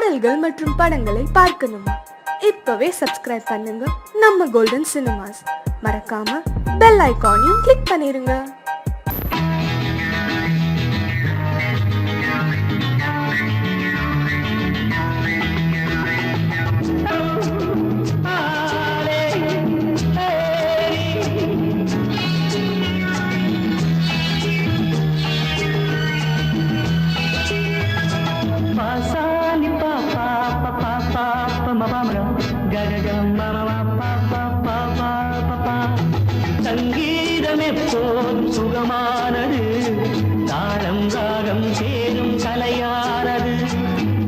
பாடல்கள் மற்றும் படங்களை பார்க்கணுமா? இப்பவே சப்ஸ்கிரைப் பண்ணுங்க நம்ம கோல்டன் சினிமாஸ். மறக்காம பெல் ஐகானையும் கிளிக் பண்ணிருங்க. சங்கீதம் எப்போதும் சுகமானது, தாளம் ராகம் சேரும் கலையானது.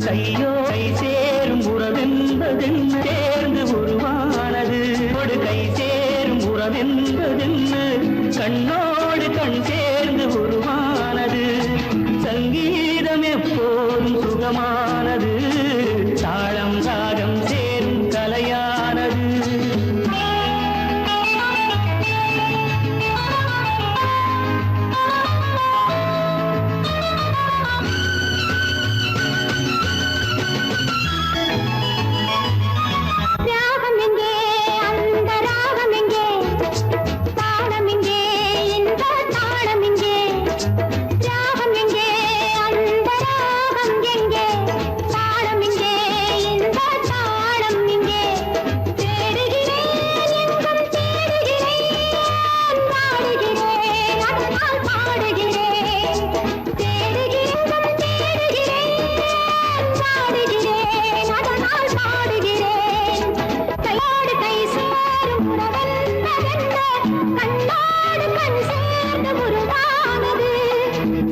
கையோ கை சேரும் உறவென்பதென்ன சேர்ந்து உருவானது. ஒரு கை சேரும் உறவென்பதென்ன கண்ணோடு கண் சேர்ந்து உருவானது. சங்கீதம் எப்போதும் சுகமானது, தாளம் ராகம் சேரும் கலையானது.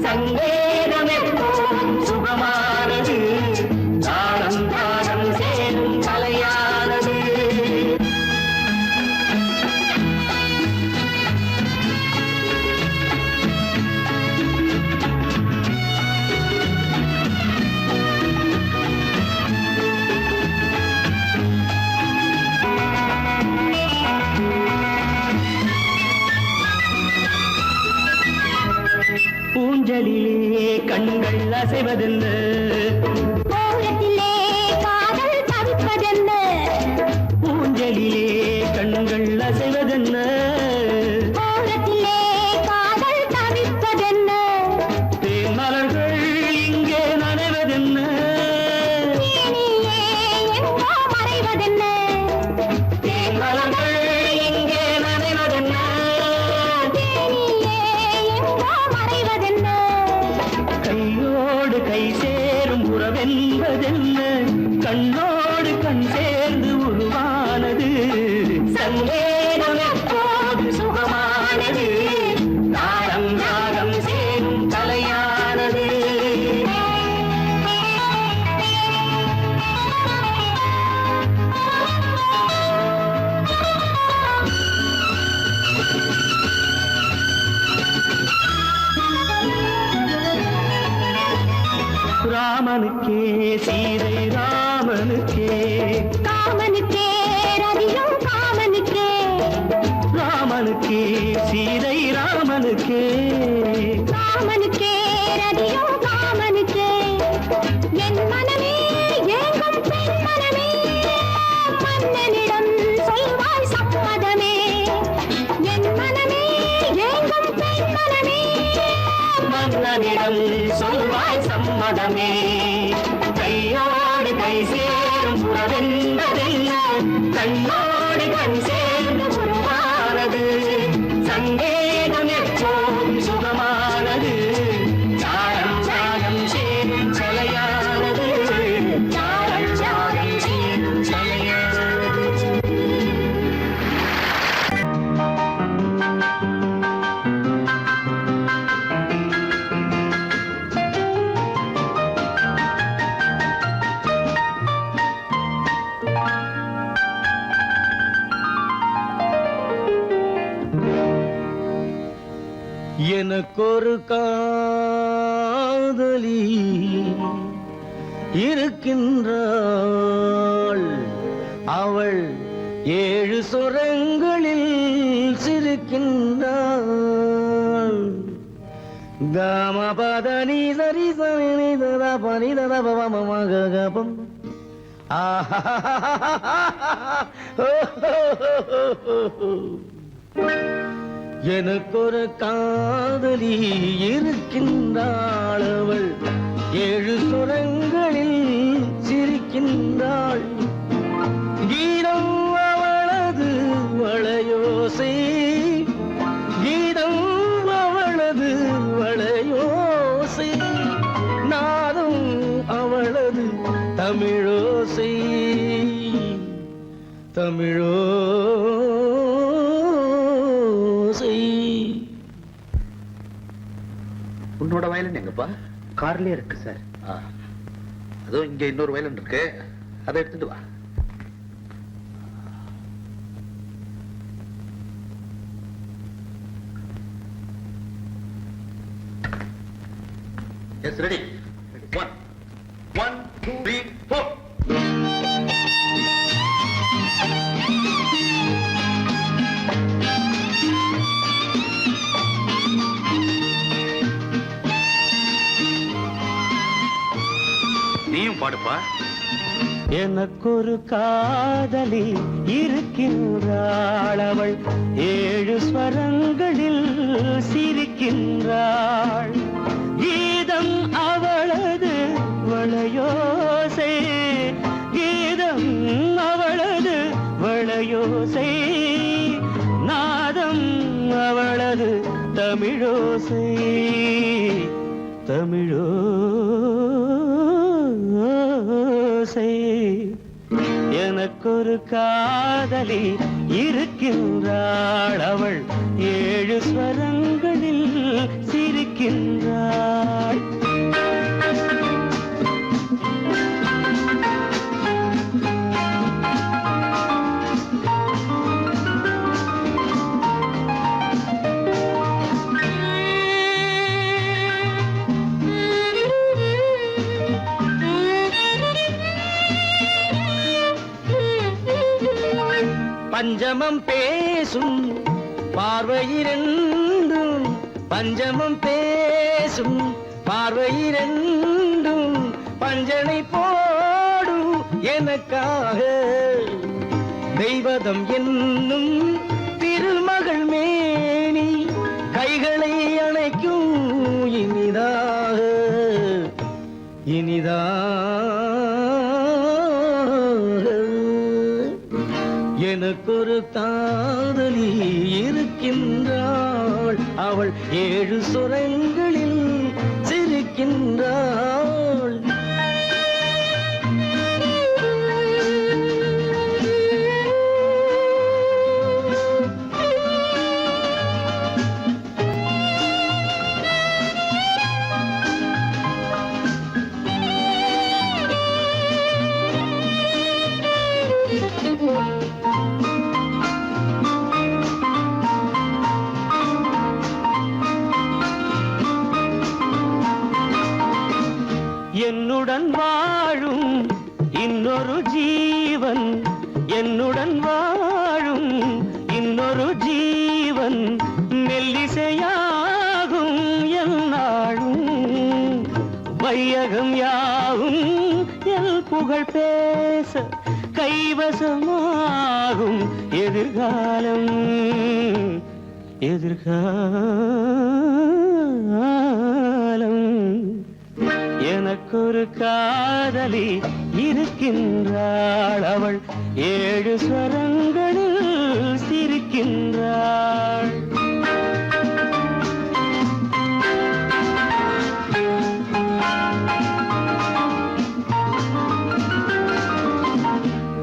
சங்கீதம் எப்போதும் சுகமானது, தாளம் ராகம் சேரும் கலையானது. ஊஞ்சலிலே கண்கள் அசைவதென்ன, ஓரத்திலே காதல் தவிப்பதென்ன. ஊஞ்சலிலே கண்கள் அசைவதென்ன, ஓரத்திலே காதல் தவிப்பதென்ன. தேன்மலர்கள் இங்கே நனைவதென்ன, தேனியே எங்கோ மறைவதென்ன. தேன்மலர்கள் இங்கே நனைவதென்ன. தேனியே எங்கோ மறைவதென்ன. கையோடு கை சேரும் உறவென்பதென்ன கண்ணோடு கண் சேர்ந்து உருவானது. சங்கீதம் எப்போது சுகமானது, தாளம் ராகம் சேரும் கலையானது. ராமனுக்கே சீதை ராமனுக்கே, காமனுக்கே ரதியும் காமனுக்கே. ராமனுக்கே சீதை ராமனுக்கே, காமனுக்கே ரதியும் காமனுக்கே. என் மனமே ஏங்கும் பெண் மனமே, மன்னனிடம் சொல்வாய் சம்மதமே. என் மனமே ஏங்கும் பெண் மனமே, மன்னனிடம் சொல்வாய் சம்மதமே. கையோடு கை சேரும் உறவென்பதென்ன கண்ணோடு கண் சேர்ந்து உருவானது. சங்கீதம் எப்போதும் சுகமானது, தாளம் ராகம் சேரும் கலையானது. தாளம் ராகம் சேரும் கலையானது. எனக்கொரு காதலி இருக்கின்றாள், அவள் 7 சுரங்களில் சிரிக்கின்றாள். காம பத நீ சரி சரி ததா பனி ததா பவ மம கபம் எனக்கொரு காதலி இருக்கின்றாள், அவள் 7 சுரங்களில் சிரிக்கின்றாள். கீதம் அவளது வளையோசை, கீதம் அவளது வளையோசை, நாதம் அவளது தமிழோசை, தமிழோசை. உன்னோட வயலன் எங்கப்பா? கார்லயே இருக்கு சார். அதுவும் இங்க இன்னொரு வயலன் இருக்கு, அதை எடுத்துட்டு வா. S ready. 1 2 3 4. நீயும் பாடுப்பா. எனக்கொரு காதலி இருக்கின்றாள், அவள் 7 ஸ்வரங்களில் சிரிக்கின்றாள். கீதம் அவளது வளையோசை, கீதம் அவளது வளையோசை, நாதம் அவளது தமிழோசை, தமிழோசை. எனக்கொரு காதலி இருக்கின்றாள், அவள் 7 ஸ்வரங்களில் சிரிக்கின்றாள். பஞ்சமம் பேசும் பார்வையிரண்டும், பஞ்சமம் பேசும் பார்வையிரண்டும், பஞ்சனை போடும் எனக்காக. தெய்வதம் என்னும் திருமகள் மேனி, கைகளை அணைக்கும் இனிதாக, இனிதாக. எனக்கொரு காதலி இருக்கின்றாள், அவள் 7 சுரங்களில் சிரிக்கின்றாள். என்னுடன் வாழும் இன்னொரு ஜீவன், என்னுடன் வாழும் இன்னொரு ஜீவன், மெல்லிசையாகும் என்னாலும், வையகம் யாவும் என் புகழ் பேச, கைவசமாகும் எதிர்காலம், எதிர்காலம். எனக்கொரு காதலி இருக்கின்றாள், அவள் 7 ஸ்வரங்களில் சிரிக்கின்றாள்.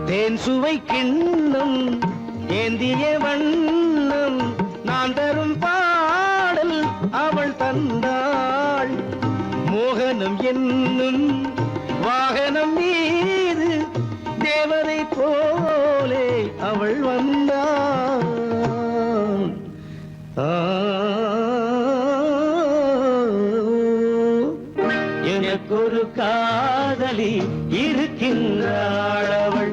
தேன் சுவை கிண்ணம் ஏந்திய வண்ணம், நான் தரும் பாடல் அவள் தந்தாள். மோகனம் என்னும் வாகனம் மீது தேவரை போலே அவள் வந்தாள். எனக்கொரு காதலி இருக்கின்றாள், அவள்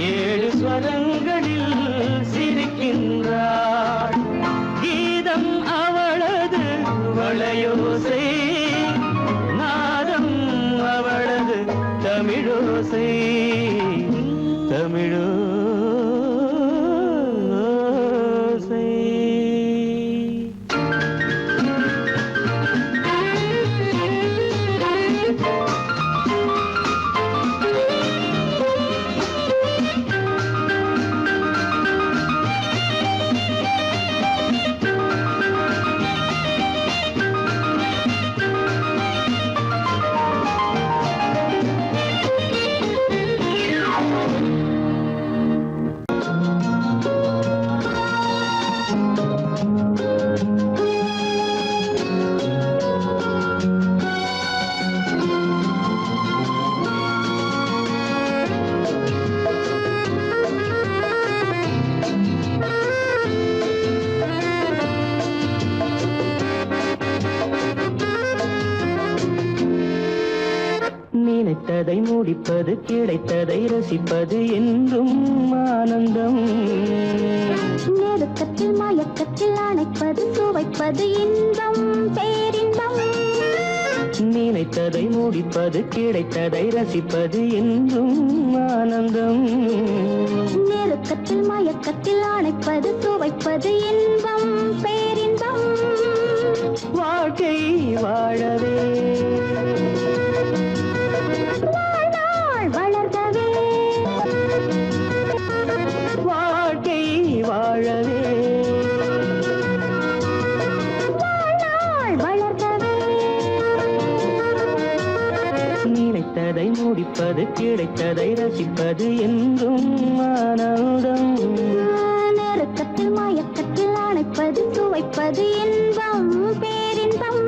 7 ஸ்வரங்களில் சிரிக்கின்றாள். கீதம் அவளது வளையோசை, தமிழோசை. நினைத்ததை முடிப்பது, கிடைத்ததை ரசிப்பது என்றும் ஆனந்தம். நெருக்கத்தில் மயக்கத்தில் அணைப்பது, சுவைப்பது இன்பம், பேரின்பம். நினைத்ததை முடிப்பது, கிடைத்ததை ரசிப்பது என்றும் ஆனந்தம். நெருக்கத்தில் மயக்கத்தில் அணைப்பது, சுவைப்பது இன்பம், பேரின்பம். வாழ்க்கை வாழவே வாழ்நாள் வளர்கவே, வாழ்க்கை வாழவே வாழ்நாள் வளர்கவே. நினைத்ததை முடிப்பது, கிடைத்ததை ரசிப்பது என்றும் ஆனந்தம். நெருக்கத்தில் மயக்கத்தில் அணைப்பது, சுவைப்பது இன்பம், பேரின்பம்.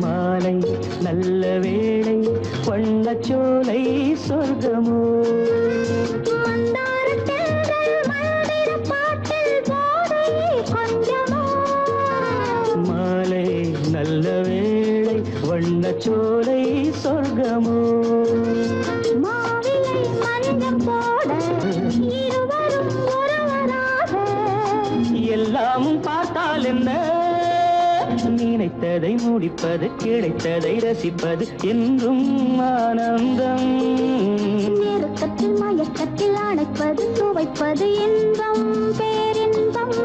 மாலை நல்ல வேளை, வண்ணச்சோலை சொர்க்கமோ. மாலை நல்ல வேளை, வண்ணச்சோலை சொர்க்கமோ. மாவிலை மஞ்சம் போட இருவரும் ஒருவராக, எல்லாம் பார்த்தால் என்ன, நினைத்ததை முடிப்பது, கிடைத்ததை ரசிப்பது என்றும் ஆனந்தம். நெருக்கத்தில் மயக்கத்தில் அணைப்பது, சுவைப்பது இன்பம், பேரின்பம்.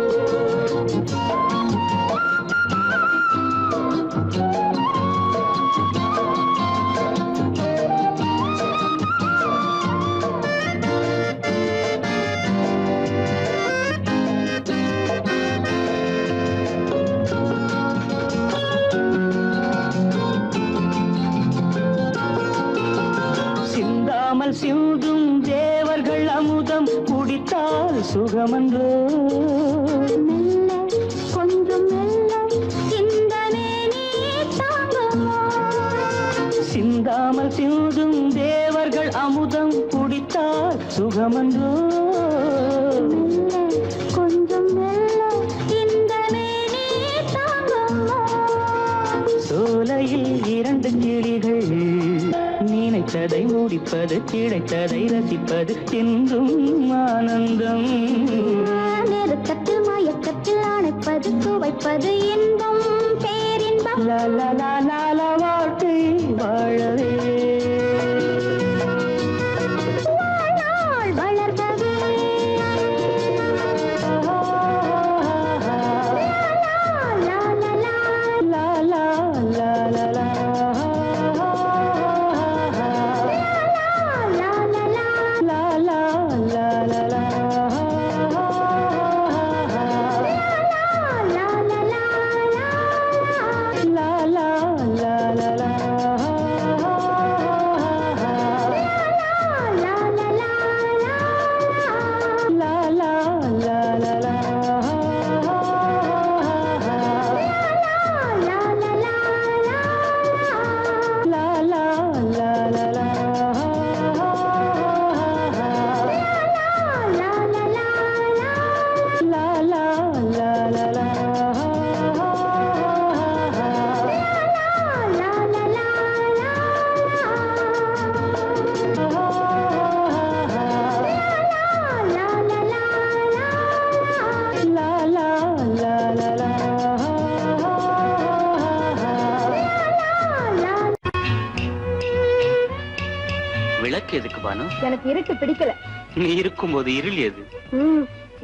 சிந்தாமல் சிந்தும் தேவர்கள் அமுதம் குடித்தால் சுகமன்றோ. மெல்ல கொஞ்சம் மெல்ல சிந்தனை நீ தாங்குமோ. சிந்தாமல் சிந்தும் தேவர்கள் அமுதம் குடித்தால் சுகமன்றோ. மெல்ல கொஞ்சம் மெல்ல சிந்தனை நீ தாங்குமோ. சோலையில் இரண்டு கிளிகள், நினைத்ததை முடிப்பது, கிடைத்ததை ரசிப்பது என்றும் ஆனந்தம். நெருக்கத்தில் மயக்கத்தில் அணைப்பது, சுவைப்பது இன்பம், பேரின்பம். லா லா லா லா லா, வாழ்க்கை வாழவே வாழ்நாள் வளர்கவே, லா லா லா லா லா லா லா லா. லா லா லா. La la la la la. La la la. எதுக்கு பானு? எனக்கு இருட்டு பிடிக்கல. நீ இருக்கும்போது இருள் எது?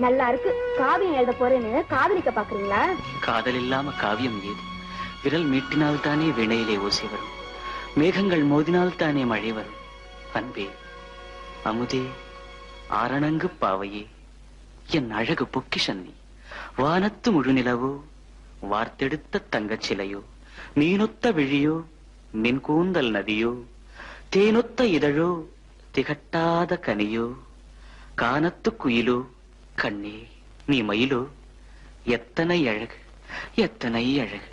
நல்லா இருக்கு. காவியம் எழுத போறேன்னு காதலிக்க பாக்குறீங்களா? காதல் இல்லாம காவியம் ஏது? விரல் மீட்டினால் தானே வினையிலே ஓசை வரும், மேகங்கள் மோதினால் தானே மழை வரும். அன்பே, அமுதே, ஆரணங்கு பாவையே, என் அழகு பொக்கிஷன் நீ. வானத்து முழுநிலவோ, வார்த்தெடுத்த தங்கச் சிலையோ, மீனொத்த விழியோ, நின் கூந்தல் நதியோ, தேனொத்த இதழோ, திகட்டாத கனியோ, கானத்து குயிலோ, கண்ணே நீ மயிலோ, எத்தனை அழகு, எத்தனை அழகு.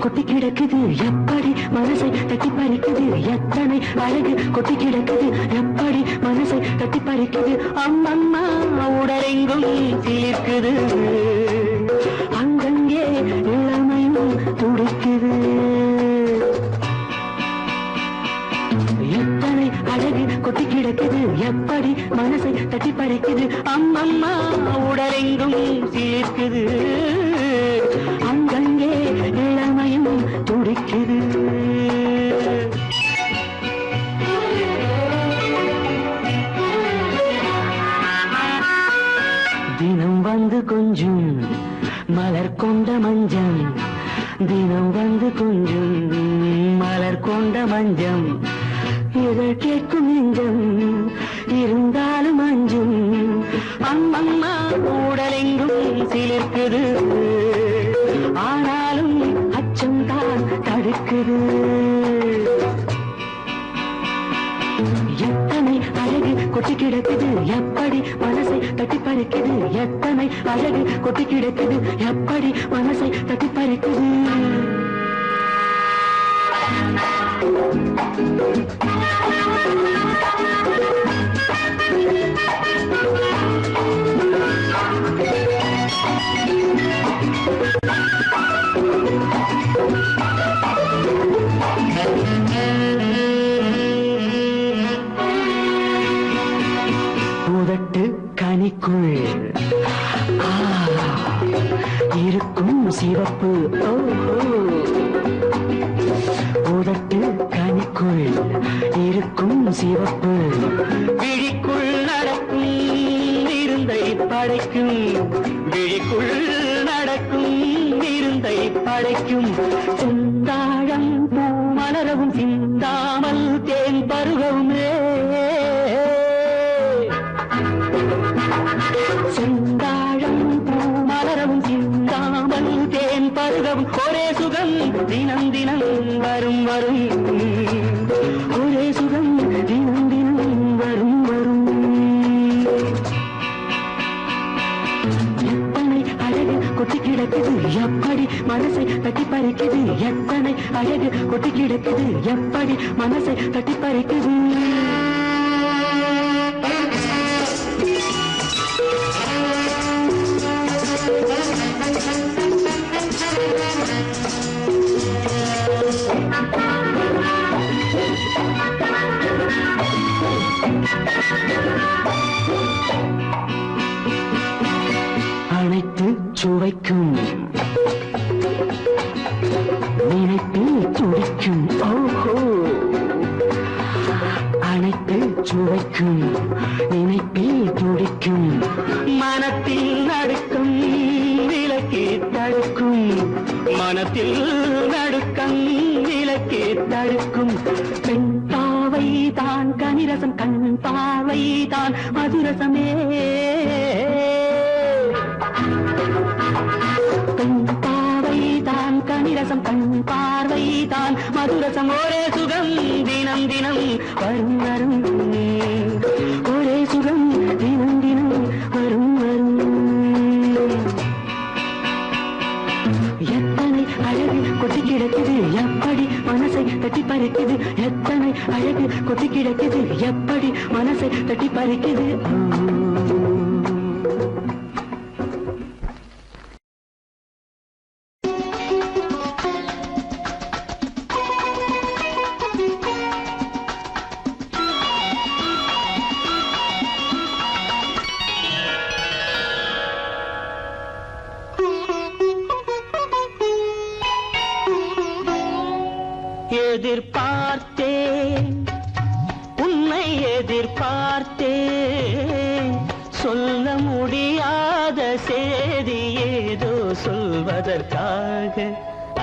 கொட்டி கிடக்குது எப்படி மனசை தட்டி பறிக்குது, எத்தனை அழகு கொட்டி கிடக்குது எப்படி மனசை தட்டி பறிக்குது. அம்மம்மா உடலெங்கும் சிலிர்க்குது, அங்கங்கே இளமையும் துடிக்குது. எத்தனை அழகு கொட்டி கிடக்குது எப்படி மனசை தட்டி பறிக்குது. அம்மம்மா உடலெங்கும் சிலிர்க்குது, அங்கங்கே இளமையும் துடிக்குது. தினம் வந்து கொஞ்சம் மலர் கொண்ட மஞ்சம், தினம் வந்து கொஞ்சம் மலர் கொண்ட மஞ்சம், இதழ் கேட்கும் நெஞ்சம் இருந்தாலும் அஞ்சும். அம்மம்மா உடலெங்கும் சிலிர்க்குது, ஆனாலும் அச்சம் தான் தடுக்குது. எத்தனை அழகு கொட்டி கிடக்குது எப்படி மனசை தட்டி பறிக்குது, எத்தனை அழகு கொட்டி கிடக்குது எப்படி மனசை தட்டி பறிக்குது. உதட்டு கனிக்குள் இருக்கும் சிவப்பு, உதட்டு கனிக்குள் இருக்கும் சிவப்பு, விழிக்குள் நடக்கும் இருந்தை படைக்கும், விழிக்குள் நடக்கும் இருந்தை படைக்கும். செந்தாழம் பூ மலரவும் சிந்தாமல் தேன் பருகவும், செந்தாழம் பூ மலரவும் சிந்தாமல் தேன் பருகவும், ஒரே சுகம் தினம் தினம் வரும் வரும், ஒரே சுகம் தினம் தினம் வரும் வரும். எத்தனை அழகு கொட்டி கிடக்குது எப்படி மனசை தட்டி பறிக்குது, எத்தனை அழகு கொட்டி கிடக்குது எப்படி மனசை தட்டி பறிக்குது. அனைத்து சுவைக்கும் நினைப்பில் துடிக்கும், ஓஹோ அனைத்து சுவைக்கும் நினைப்பில் துடிக்கும், மனத்தில் நடுக்கும் விலக்கி தடுக்கும், மனத்தில் நடுக்கம் விலக்கி தடுக்கும். பெண் பாவை தான் கனிரசம், கண் பார்வை தான் மதுரசமே, பெண் பாவை தான் கனிரசம், கண் பார்வை தான் மதுரசம், ஒரே சுகம் தினம் தினம் வரும் வரும், ஒரே சுகம் தினம் தினம் வரும் வரும். எத்தனை அழகு கொட்டி கிடக்குது எப்படி மனசை தட்டி பறிக்குது, எத்தனை அழகு கொட்டி கிடக்குது எப்படி மனசை தட்டி பறிக்குது.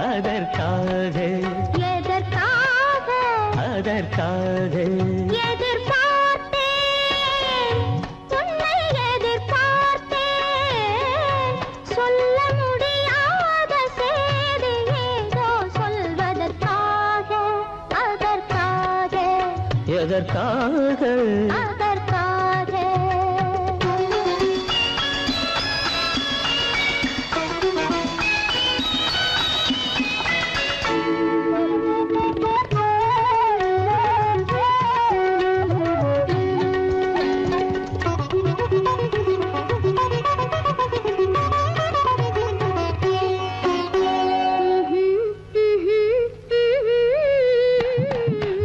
அதற்காக எதற்காக அதற்காக எதிர்பார்த்தேன் உன்னை எதிர்பார்த்தேன் சொல்ல முடியாத செய்தி ஏதோ சொல்வதற்காக அதற்காக எதற்காக அதற்காக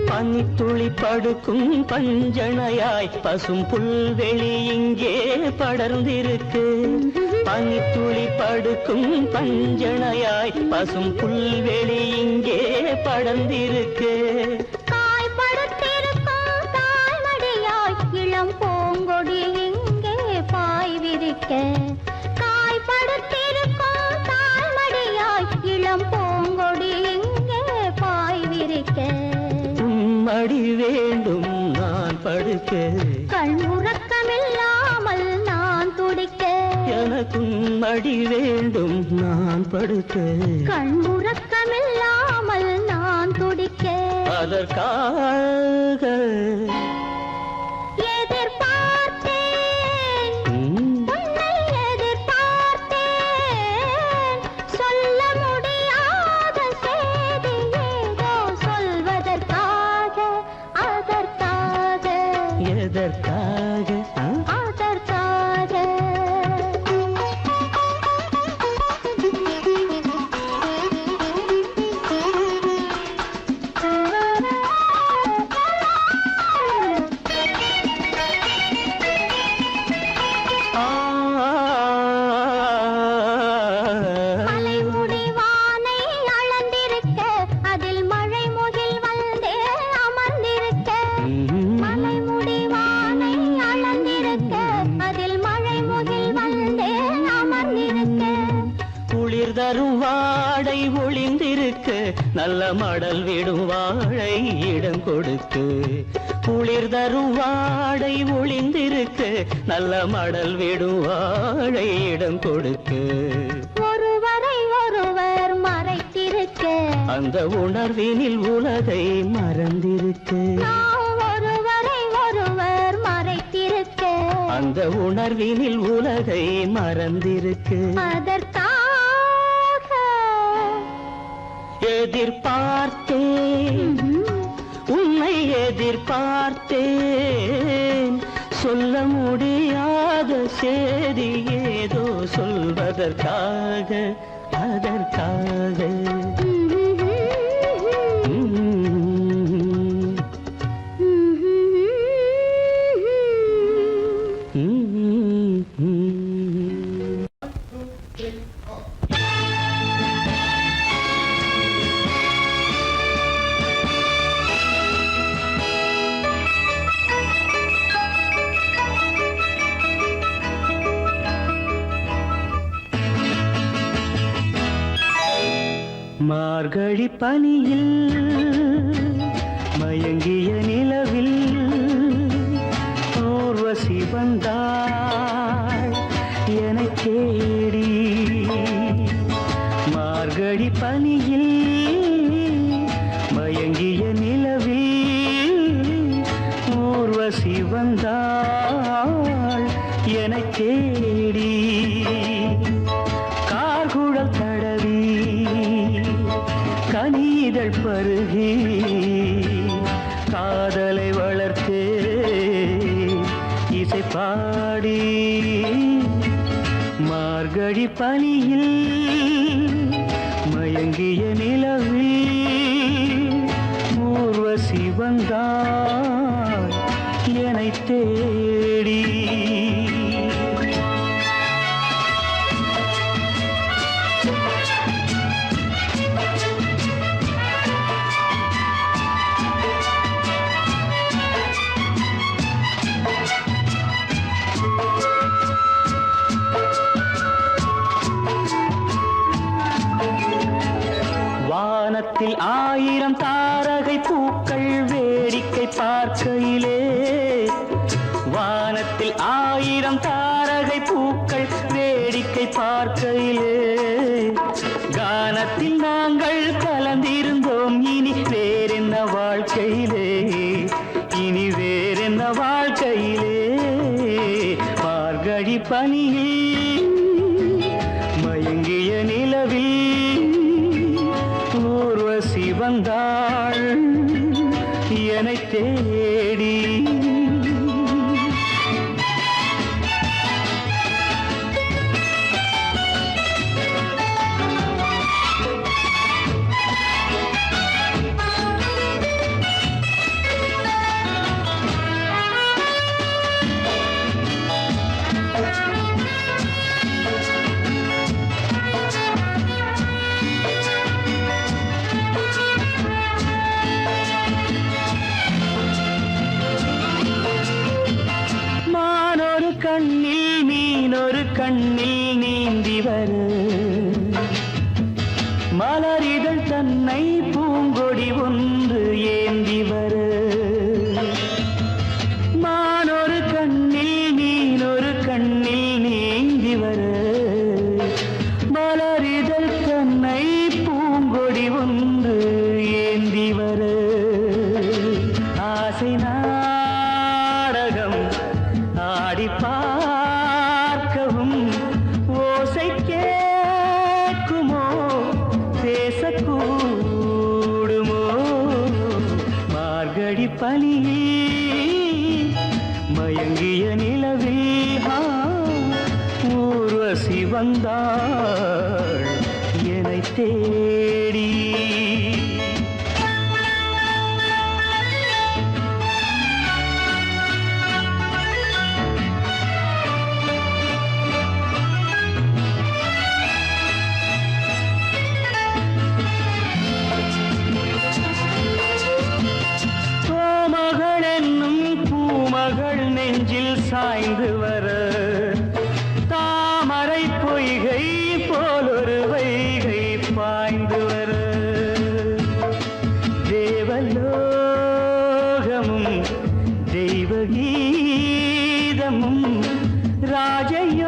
பனித்துளி படுக்கும் பஞ்சணையாய் பசும் புல்வெளி இங்கே படர்ந்திருக்கு பனித்துளி படுக்கும் பஞ்சணையாய் பசும் புல்வெளி இங்கே படர்ந்திருக்கு காய்படுத்திருக்கும் தாய்மடியாய் இளம் பூங்கொடி இங்கே பாய் விரிக்க காய்படுத்திருக்கும் தாய்மடியாய் இளம் பூங்கொடி இங்கே பாய் விரிக்க மடி வேண்டும் நான் படுக்க கண் உறக்கமில்லாமல் நான் துடிக்க எனக்கும் மடி வேண்டும் நான் படுக்க கண் உறக்கமில்லாமல் நான் துடிக்க அதற்காக எதிர்பார்த்தேன் உன்னை எதிர்பார்த்தேன் சொல்ல முடியாத செய்தி ஏதோ சொல்வதற்காக அதற்காக எதற்காக அதற்காக மலைமுடி வானை அளந்திருக்க அதில் மழை முகில் வந்தே அமர்ந்திருக்க மலைமுடி வானை அளந்திருக்க அதில் மழை முகில் வந்தே அமர்ந்திருக்க குளிர் தரும் வாடை ஒளிந்திருக்கு நல்ல மடல் விடும் வாழை இடம் கொடுத்து குளிர் தரும் வாடை ஒளிந்திருக்கு நல்ல மடல் விடும் வாழை இடம் கொடுத்து ஒருவரை ஒருவர் மறைத்திருக்க அந்த உணர்வினில் உலகை மறந்திருக்கு நாம் ஒருவரை ஒருவர் மறைத்திருக்க அந்த உணர்வினில் உலகை மறந்திருக்கு அதற்காக எதிர்பார்த்தேன் உன்னை எதிர்பார்த்தேன் சொல்ல முடியாத செய்தி ஏதோ சொல்வதற்காக அதற்காக மார்கழி பனியில் மயங்கிய நிலவில் ஊர்வசி வந்தாள் எனக் தேடி மார்கழி பனியில் மயங்கிய நிலவில் ஊர்வசி வந்தாள் எனக் தேடி கார்குழல் தடவி கனிதழ் பருகி காதலை வளர்த்தே இசை பாடி மார்கழி பனியில் மயங்கிய நிலவில் ஊர்வசி வந்தாள் என்னைத் தேடி பார்க்கையிலே வானத்தில் 1000 தாரகை பூக்கள் வேடிக்கை பார்க்கையிலே கானத்தில் நாங்கள் கலந்திருந்தோம். இனி வேறென்ன வாழ்க்கையிலே, இனி வேறென்ன வாழ்க்கையிலே. மார்கழி பனியில் மயங்கிய நிலவில் ஊர்வசி வந்தாள் என்னை தேடி. கண்ணில் மீனொரு கண்ணில் நீந்தி வர மலரிதழ் தன்னை பூங்கொடி ஒன்று ஏந்தி வர மானொரு கண்ணில் மீனொரு கண்ணில் நீந்தி வர மலரிதழ் தன்னை பூங்கொடி ஒன்று ஏந்தி வர ஆசை நாடகம் ஆடி பார்க்கவும் ஓசை கேட்குமோ பேசக்கூடுமோ மார்கழி பனியில் மயங்கிய நிலவில் ஊர்வசி வந்தாள் என்னை தேடி. மகள் நெஞ்சில் சாய்ந்து வர தாமரை பொய்கை போலொரு வைகை பாய்ந்து வர தேவலோகமும் தெய்வகீதமும் ராஜயோகமும்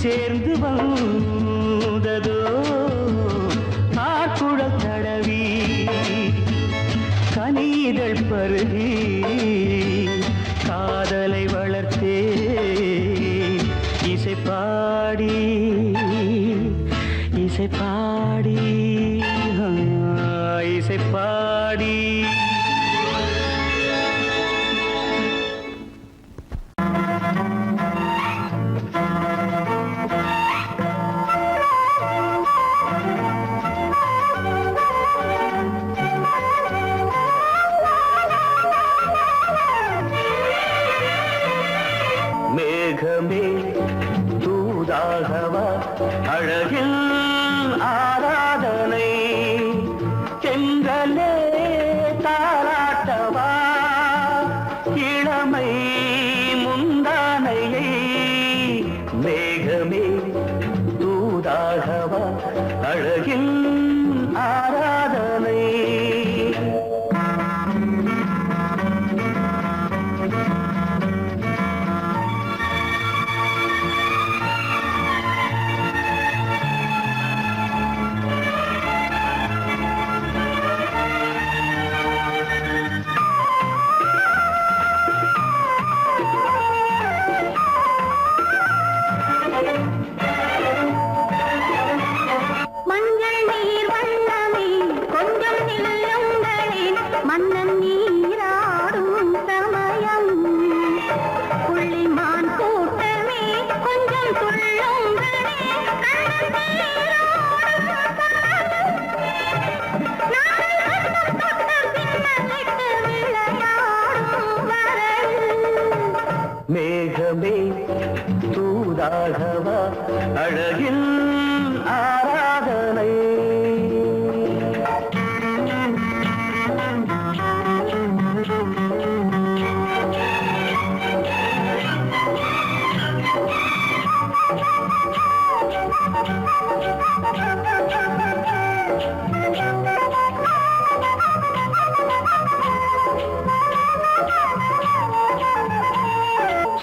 சேர்ந்து வந்ததோ ஆக்குழல் தடவி கனிதழ் பருகி காதலை வளர்த்தே இசை பாடி இசை பாடி இசை பாடி. மேகமே தூதாகவா அழகில் ஆராதனை தென்றலே தாராட்டவா இளமை முந்தானையை மேகமே தூதாகவா அழகில் ஆராதனை. மேகமே தூதாகவா அழகில் ஆராதனை.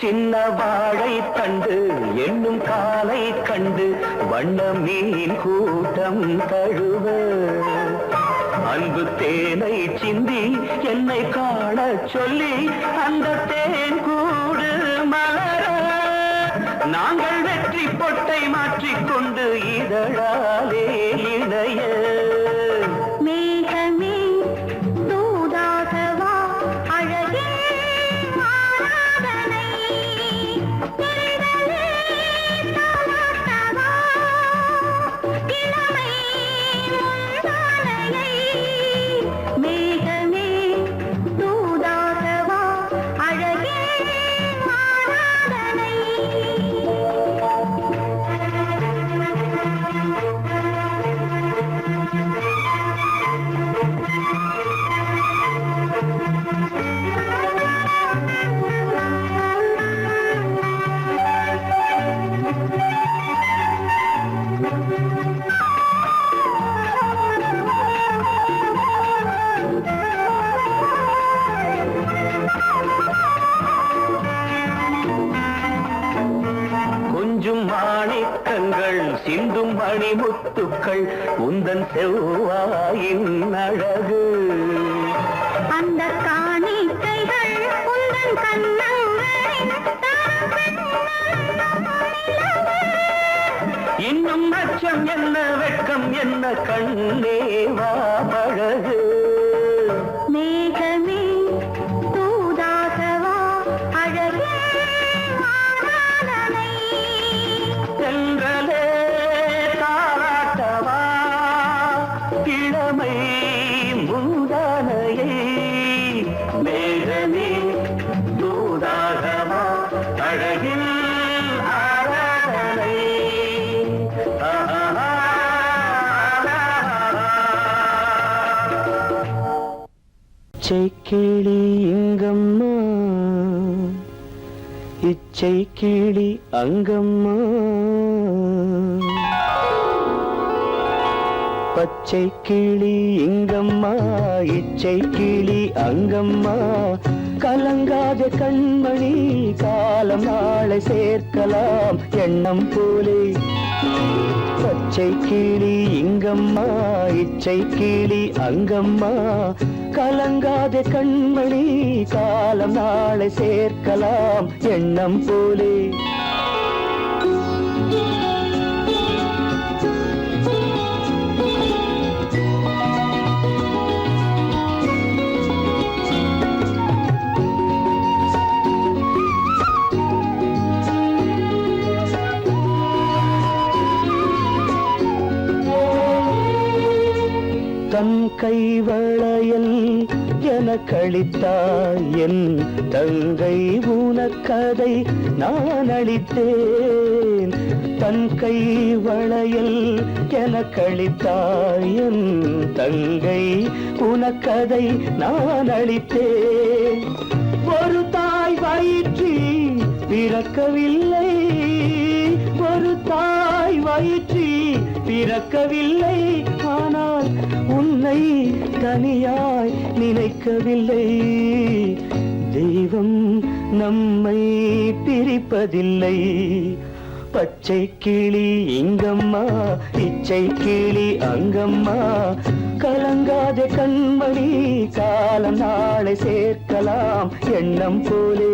சின்ன வாழை தண்டு என்னும் காலை கண்டு வண்ண மீன் கூட்டம் தழுவ அன்பு தேனை சிந்தி என்னை காண சொல்லி அந்த தேன் கூடு மலர நாங்கள் வெற்றி பொட்டை மாற்றிக்கொண்டு இதழாலே இணைய மேகமே தூதாகவா அழகே ஆராதனை திரிதலே தாலாட்டவா இளமை முந்தானையை மேகமே தூதாகவா அழகே ஆராதனை கொஞ்சும் மாணிக்கங்கள் சிந்தும் மணிமுத்துக்கள் உந்தன் செவ்வாயின் அழகு அந்த காணிக்கைகள் உந்தன் கண்ணங்களின் இன்னும் அச்சம் என்ன வெட்கம் என்ன கண்ணேவா பழகு மேகமே தூதாகவா அழகே ஆராதனை சென்றலே தாராட்டவா இளமை முந்தானையை மேகமே தூதாகவா அழகில் ஆராதனை இச்சை கிளி இங்கம்மா இச்சை கிளி அங்கம்மா பச்சை கிளி இங்கம்மா இச்சை கிளி அங்கம்மா கலங்காத கண்மணி காலம் நாளை சேர்க்கலாம் எண்ணம் போலே பச்சை கிளி இங்கம்மா இச்சை கிளி அங்கம்மா கலங்காத கண்மணி காலம் நாளை சேர்க்கலாம் எண்ணம் போலே தன் கைவளையல் எனக்களித்தாய் என் தங்கை உனக்கதை நான் அளித்தேன் தன் கைவளையல் எனக்களித்தாய் என் தங்கை உனக்கதை நான் அளித்தேன் ஒரு தாய் வயிற்றில் பிறக்கவில்லை ஒரு தாய் வயிற்றில் பிறக்கவில்லை ஆனால் உன்னை தனியாய் நினைக்கவில்லை தெய்வம் நம்மை பிரிப்பதில்லை பச்சை கிளி இங்கம்மா இச்சை கிளி அங்கம்மா கலங்காத கண்மணி காலம் நாளை சேர்க்கலாம் எண்ணம் போலே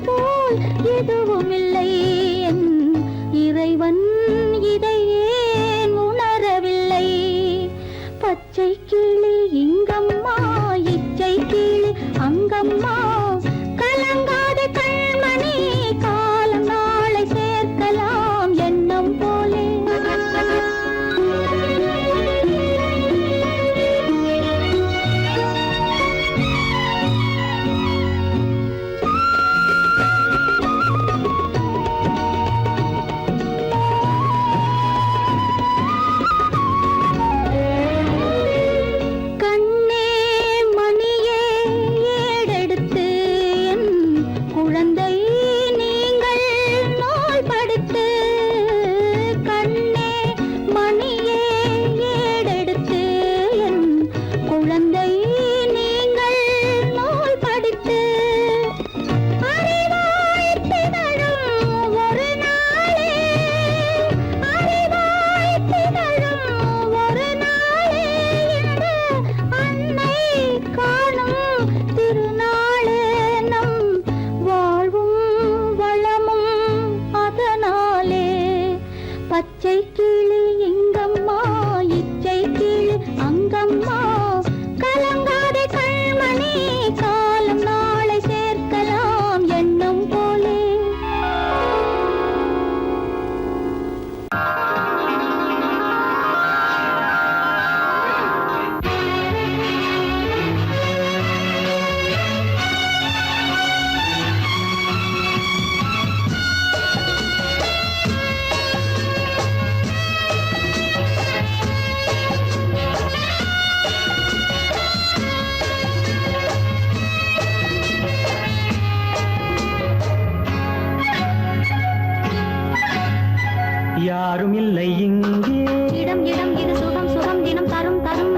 போல் எதுவும் இல்லை என் இறைவன் இதை ஏன் உணரவில்லை பச்சை கிளி இங்கம்மா இச்சை கிளி அங்கம்மா கலங்காத கண்மணி காலம் நாளை சேர்க்கலாம் எண்ணம் போலே கண்ணே மணியே ஏடெடுத்து என் குழந்தை நீங்கள் நோய் படுத்து கண்ணே மணியே ஏடெடுத்து என் குழந்தை நீங்கள் நோய் படுத்து அறிவாய் திகழும் ஒரு நாளே அறிவாய் திகழும் ஒரு நாளே இந்த அன்னை காணும் திருநாளே நம் வாழ்வும் வளமும் அதனாலே பச்சை கிளி இங்கம்மா இச்சை கிளி அங்கம்மா கலங்காதே கண்மணி காலம் நாளை சேர்க்கலாம் எண்ணம் போலே யாரும் இல்லை இங்கே இடம் இடம் இது சுகம் சுகம் தினம் தரும் தரும்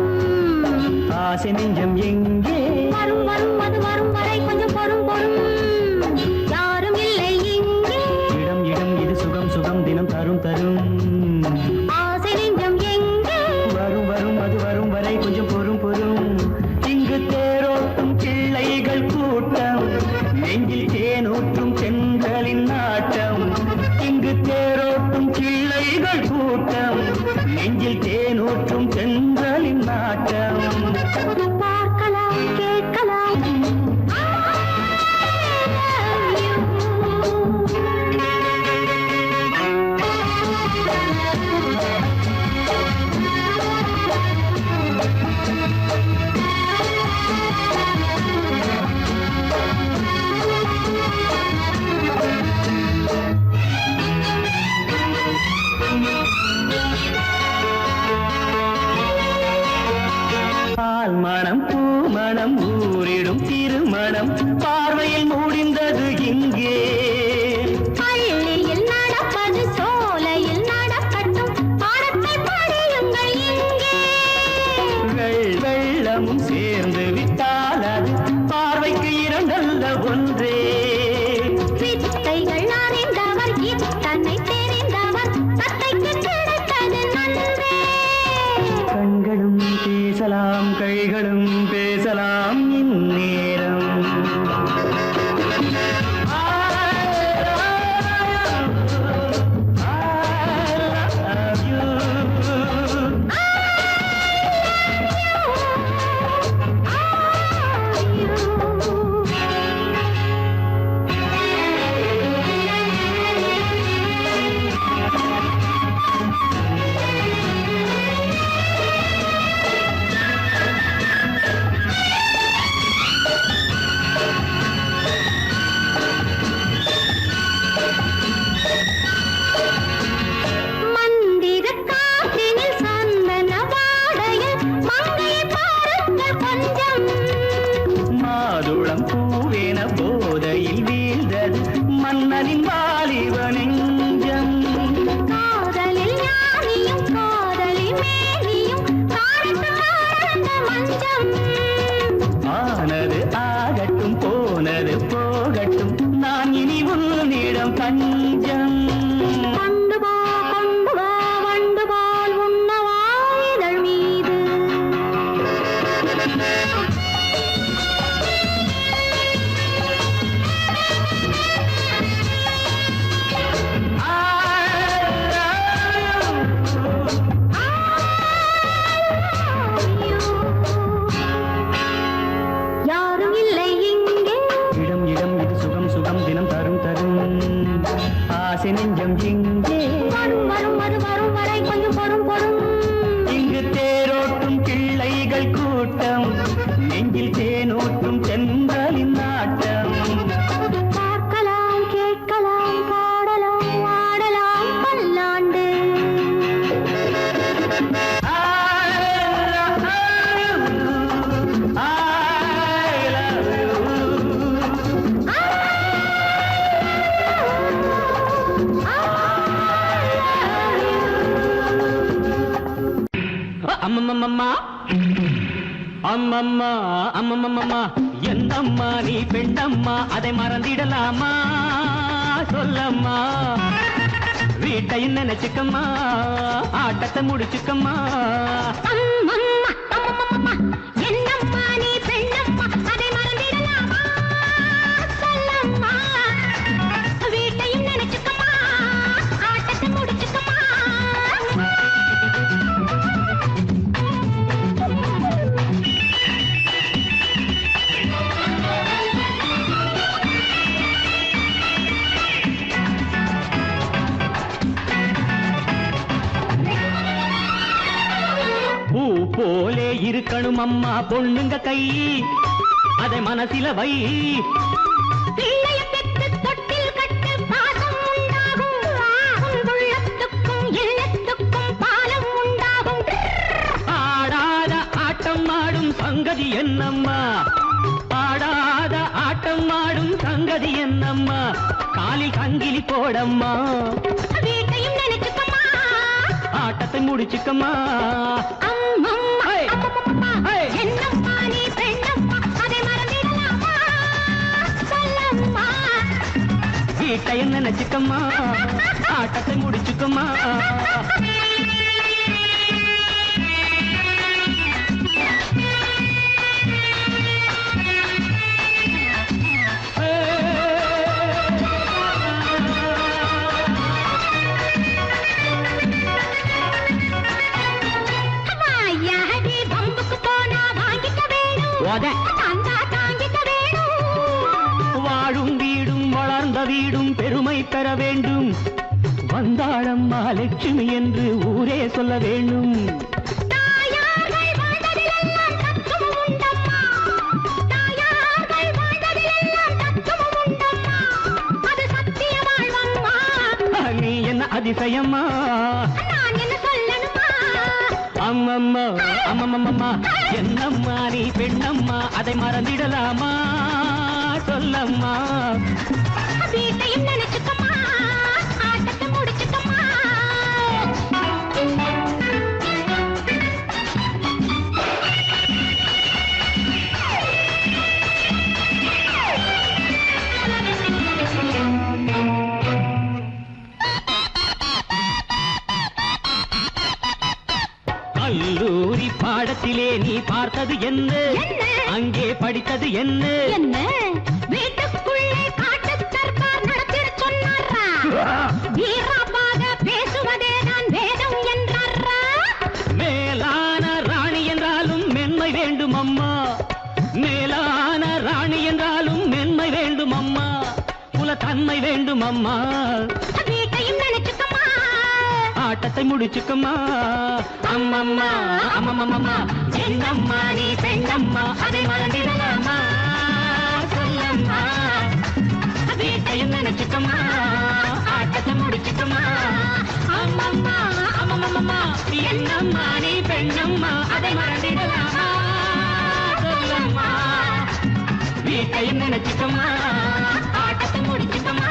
ஆசை நெஞ்சம் எங்கே வரும் வரும் அது வரும் வரை கொஞ்சம் பொறும் பொறும் யாரும் இல்லை இங்கே இடம் இடம் இது சுகம் சுகம் தினம் தரும் தரும் ஆசை நெஞ்சம் எங்கே வரும் வரும் அது வரும் வரை கொஞ்சம் பொறும் பொறும் இங்கு தேரோட்டும் பிள்ளைகள் கூட்டம் நெஞ்சில் தேனூற்றும் சென்றலின் நாட்டம் இங்கு தேரோட்டும் பிள்ளைகள் கூட்டம் நெஞ்சில் தேனூற்றும் சென்றலின் நாட்டம் பார்க்கலாம் கேட்கலாம் பால் மணம் பூ மணம் ஊரிடும் திருமணம் பார்வையில் முடிந்தது இங்கே பள்ளியில் நடப்பது சோலையில் நடக்கட்டும் பாடத்தை படியுங்கள் இங்கே வெள்ளமும் சேர்ந்து விட்டால் அது பார்வைக்கு இரண்டல்ல ஒன்றே வித்தைகள் அறிந்தவர் இத்தனை தெரிந்தவர் தத்தைக்கு கிடைத்தது நன்றே கண்களும் பேசலாம் கைகளும் பேசலாம் இந்நேரம் மந்திர காற்றினில் சந்தன வாடையில் மங்கையை பாருங்கள் கொஞ்சம் மாதுளம் பூவேன போதையில் வீழ்ந்தது மன்னனின் வாலிப நெஞ்சம் காதலில் ஞானியும் காதலி மேனியும் காணித்து ஆழ்ந்த மஞ்சம் ஆனது ஆகட்டும் போனது போகட்டும் நான் இனி உன்னிடம் பஞ்சம் கொண்டு வா வண்டு போல் உண்ணவா இதழ் மீது கூட்டம் நெஞ்சில் தேனூட்டும் தென்றலின் நாட்டம் பார்க்கலாம் கேட்கலாம் பாடலாம் ஆடலாம் பல்லாண்டு அம்மம்மம்மா அம்மம்மா அம்மம்மம்மா என்னம்மா நீ பெண்ணம்மா அதை மறந்திடலாமா சொல்லம்மா வீட்டையும் நினைச்சுக்கம்மா ஆட்டத்தை முடிச்சுக்கம்மா அம்மம்மா அம்மம்மா என்னம்மா நீ பெண்ணம்மா அதை மறந்திடலாமா சொல்லம்மா வீட்டையும் நினைச்சுக்கம்மா ஆட்டத்தை முடிச்சுக்கம்மா பூ போலே இருக்கணும் அம்மா பொண்ணுங்க கை அதை மனசில வை பிள்ளைய பெற்று தொட்டில் கட்டு பாசம் உண்டாகும் உன் உள்ளத்துக்கும் எண்ணத்துக்கும் பாலம் உண்டாகும் ஆடாத ஆட்டம் ஆடும் சங்கதி என்னம்மா ஆடாத ஆட்டம் ஆடும் சங்கதி என்னம்மா காலில் சங்கிலி போடம்மா வீட்டையும் நினைச்சுக்கம்மா ஆட்டத்தை முடிச்சுக்கம்மா அம்மம்மா ஹே! அம்மம்மா ஹே! என்னம்மா நீ பெண்ணம்மா அதை மறந்திடலாமா சொல்லம்மா வீட்டையும் நினைச்சுக்கம்மா ஆட்டத்தை முடிச்சுக்கம்மா வாயாடி பம்புக்கு போனா வாங்கிக்க வேணும் ஓத. தந்தா தாங்கிக்க வேணும் வாழும் வீடும் வளர்ந்த வீடும் பெருமை பெற வேண்டும் வந்தாளம்மா லட்சுமி என்று ஊரே சொல்ல வேண்டும் தாயார்கள் வாழ்ந்ததிலெல்லாம் தத்துவம் உண்டம்மா தாயார்கள் வாழ்ந்ததிலெல்லாம் தத்துவம் உண்டம்மா அது சத்திய வாழ்வம்மா நீ என்ன அதிசயம்மா நான் என்ன சொல்லணுமா அம்மம்மா அம்மம்மம்மா என்னம்மா நீ பெண்ணம்மா அதை மறந்திடலாமா சொல்லம்மா வீட்டையும் நினைச்சுக்கம்மா ஆட்டத்தை முடிச்சுக்கம்மா கல்லூரி பாடத்திலே நீ பார்த்தது என்ன என்ன? அங்கே படித்தது என்ன என்ன வீட்டுக்குள்ளே காட்டு தர்பார் நடத்திட சொன்னாரா வீரமாக பேசுவதே நான் வேதம் என்றாரா மேலான ராணி என்றாலும் மென்மை வேண்டும் அம்மா மேலான ராணி என்றாலும் மென்மை வேண்டும் அம்மா குலத்தன்மை வேண்டும் அம்மா வீட்டையும் நினைச்சுக்கம்மா ஆட்டத்தை முடிச்சுக்கம்மா அம்மம்மா அம்மம்மம்மா என்னம்மா நீ பெண்ணம்மா அதை மறந்திடலாமா சொல்லம்மா வீட்டையும் நினைச்சுக்கம்மா ஆட்டத்தை முடிச்சுக்கம்மா அம்மம்மா அம்மம்மம்மா என்னம்மா நீ பெண்ணம்மா அதை மறந்திடலாமா சொல்லம்மா வீட்டையும் நினைச்சுக்கம்மா ஆட்டத்தை முடிச்சுக்கம்மா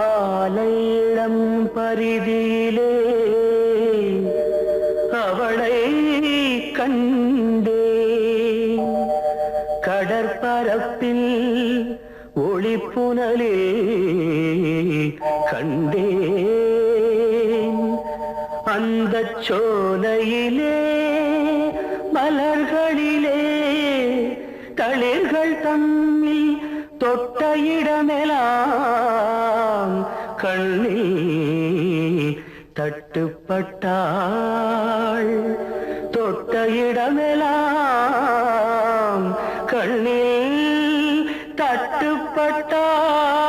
காலையிடம் பரிதியிலே அவளை கண்டே கடற்பரப்பில் ஒளிப்புனலே கண்டேன் அந்த சோலையிலே மலர்களிலே தளிர்கள் தம்மில் தொட்ட இடமெல்லாம் கண்ணில் தட்டுப்பட்டாள் தொட்ட இடமெல்லாம் கண்ணில் தட்டுப்பட்டாள்